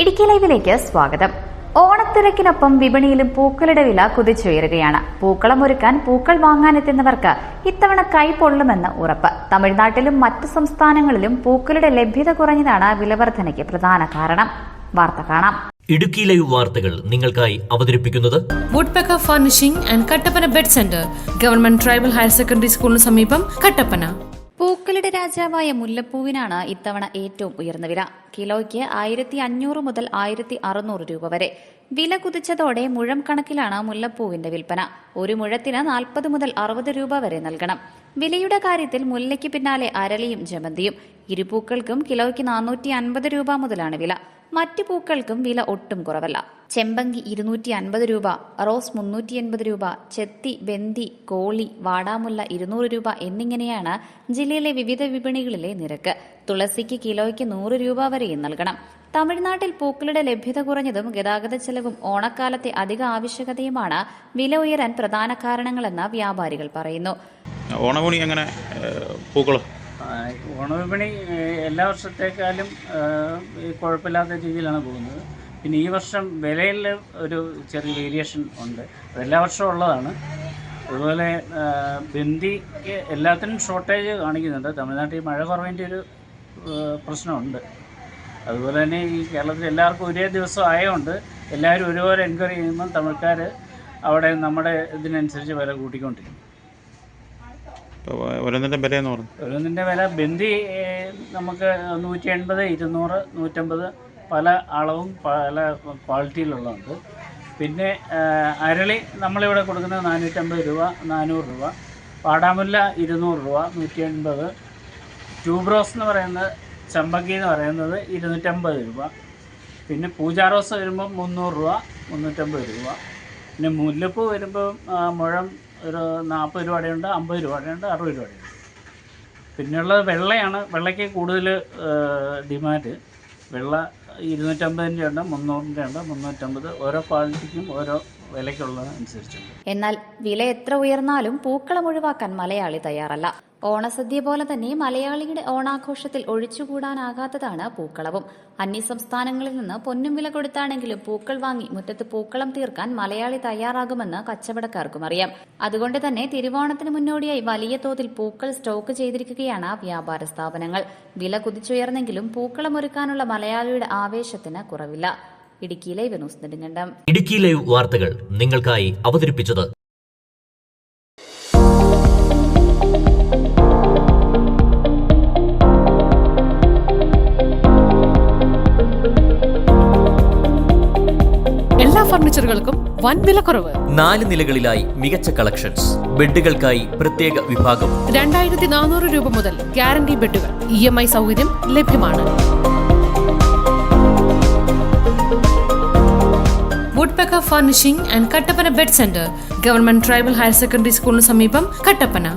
ഇടുക്കി ലൈവിലേക്ക് സ്വാഗതം. ഓണത്തിരക്കിനൊപ്പം വിപണിയിലും പൂക്കളുടെ വില കുതിച്ചുയരുകയാണ്. പൂക്കളമൊരുക്കാൻ പൂക്കൾ വാങ്ങാനെത്തുന്നവർക്ക് ഇത്തവണ കൈ പൊള്ളുമെന്ന് ഉറപ്പ്. തമിഴ്നാട്ടിലും മറ്റു സംസ്ഥാനങ്ങളിലും പൂക്കളുടെ ലഭ്യത കുറഞ്ഞതാണ് വിലവർധനയ്ക്ക് പ്രധാന കാരണം. വാർത്ത കാണാം. ഇടുക്കി ലൈവ് വാർത്തകൾ നിങ്ങൾക്കായി അവതരിപ്പിക്കുന്നത് woodpecker furnishing and Kattappana bed centre, government tribal higher secondary സ്കൂളിന് സമീപം, കട്ടപ്പന. പൂക്കളുടെ രാജാവായ മുല്ലപ്പൂവിനാണ് ഇത്തവണ ഏറ്റവും ഉയർന്ന വില. കിലോയ്ക്ക് 1500 മുതൽ 1600 രൂപ വരെ. വില കുതിച്ചതോടെ മുഴം കണക്കിലാണ് മുല്ലപ്പൂവിന്റെ വിൽപ്പന. ഒരു മുഴത്തിന് 40 മുതൽ 60 രൂപ വരെ നൽകണം. വിലയുടെ കാര്യത്തിൽ മുല്ലയ്ക്ക് പിന്നാലെ അരളിയും ജമന്തിയും. ഇരുപൂക്കൾക്കും കിലോയ്ക്ക് 450 രൂപ മുതലാണ് വില. മറ്റു പൂക്കൾക്കും വില ഒട്ടും കുറവല്ല. ചെമ്പങ്കി 250 രൂപ, റോസ് 380 രൂപ, ചെത്തി, ബന്ദി, കോളി, വാടാമുല്ല 200 രൂപ എന്നിങ്ങനെയാണ് ജില്ലയിലെ വിവിധ വിപണികളിലെ നിരക്ക്. തുളസിക്ക് കിലോയ്ക്ക് 100 രൂപ വരെയും നൽകണം. തമിഴ്നാട്ടിൽ പൂക്കളുടെ ലഭ്യത കുറഞ്ഞതും ഗതാഗത ചെലവും ഓണക്കാലത്തെ അധിക ആവശ്യകതയുമാണ് വില ഉയരാൻ പ്രധാന കാരണങ്ങളെന്ന് വ്യാപാരികൾ പറയുന്നു. ഓണവിപണി എങ്ങനെ പൂക്കൾ? ഓണവിപണി എല്ലാ വർഷത്തേക്കാളും കുഴപ്പമില്ലാത്ത രീതിയിലാണ് പോകുന്നത്. പിന്നെ ഈ വർഷം വിലയിൽ ഒരു ചെറിയ വേരിയേഷൻ ഉണ്ട്. അതെല്ലാ വർഷവും ഉള്ളതാണ്. അതുപോലെ ബന്ദിക്ക് എല്ലാത്തിനും ഷോർട്ടേജ് കാണിക്കുന്നുണ്ട്. തമിഴ്നാട്ടിൽ മഴ കുറവിൻ്റെ ഒരു പ്രശ്നമുണ്ട്. അതുപോലെ തന്നെ ഈ കേരളത്തിൽ എല്ലാവർക്കും ഒരേ ദിവസം ആയതുകൊണ്ട് എല്ലാവരും ഒരുപോലെ എൻക്വയറി ചെയ്യുമ്പം തമിഴ്ക്കാർ അവിടെ നമ്മുടെ ഇതിനനുസരിച്ച് വില കൂട്ടിക്കൊണ്ടിരിക്കും. ഓരോന്നിൻ്റെ വിലയെന്ന് പറഞ്ഞു. ഓരോന്നിൻ്റെ വില ബന്ദി നമുക്ക് 180, 200, 150 പല അളവും പല ക്വാളിറ്റിയിലുള്ളതുണ്ട്. പിന്നെ അരളി നമ്മളിവിടെ കൊടുക്കുന്നത് 450 രൂപ, 400 രൂപ. വാടാമുല്ല 200 രൂപ, 180. ട്യൂബ്രോസ് എന്ന് പറയുന്നത്, ചമ്പങ്കി എന്ന് പറയുന്നത് 250 രൂപ. പിന്നെ പൂജാറോസ് വരുമ്പോൾ 300 രൂപ, 350 രൂപ. പിന്നെ മുല്ലപ്പൂ വരുമ്പോൾ മുഴം ഒരു 40 രൂപയുണ്ട്, 50 രൂപയുണ്ട്, 60 രൂപയുണ്ട്. പിന്നെയുള്ളത് വെള്ളയാണ്. വെള്ളയ്ക്ക് കൂടുതൽ ഡിമാൻഡ്. വെള്ള 250 ഉണ്ട്, 300 ഉണ്ട്, 350. ഓരോ ക്വാളിറ്റിക്കും ഓരോ വിലയ്ക്കുള്ളതനുസരിച്ചുണ്ട്. എന്നാൽ വില എത്ര ഉയർന്നാലും പൂക്കളം ഒഴിവാക്കാൻ മലയാളി തയ്യാറല്ല. ഓണസദ്യ പോലെ തന്നെ മലയാളിയുടെ ഓണാഘോഷത്തിൽ ഒഴിച്ചുകൂടാനാകാത്തതാണ് പൂക്കളവും. അന്യസംസ്ഥാനങ്ങളിൽ നിന്ന് പൊന്നും വില കൊടുത്താണെങ്കിലും പൂക്കൾ വാങ്ങി മുറ്റത്ത് പൂക്കളം തീർക്കാൻ മലയാളി തയ്യാറാകുമെന്ന് കച്ചവടക്കാർക്കും അറിയാം. അതുകൊണ്ട് തന്നെ തിരുവോണത്തിന് മുന്നോടിയായി വലിയ തോതിൽ പൂക്കൾ സ്റ്റോക്ക് ചെയ്തിരിക്കുകയാണ് വ്യാപാര സ്ഥാപനങ്ങൾ. വില കുതിച്ചുയർന്നെങ്കിലും പൂക്കളം ഒരുക്കാനുള്ള മലയാളിയുടെ ആവേശത്തിന് കുറവില്ല. Idukki live news Nedumkandam. Idukki live വാർത്തകൾ നിങ്ങൾക്കായി അവതരിപ്പിച്ചത് എല്ലാ ഫർണിച്ചറുകൾക്കും വൻ വിലക്കുറവ്. 4 നിലകളിലായി മികച്ച കളക്ഷൻസ്. ബെഡുകൾക്കായി പ്രത്യേക വിഭാഗം. 2400 രൂപ മുതൽ ഗ്യാരണ്ടി ബെഡുകൾ. EMI സൗകര്യം ലഭ്യമാണ്. Woodpecker furnishing and Kattappana bed centre, government tribal higher secondary സ്കൂളിന് സമീപം, കട്ടപ്പന.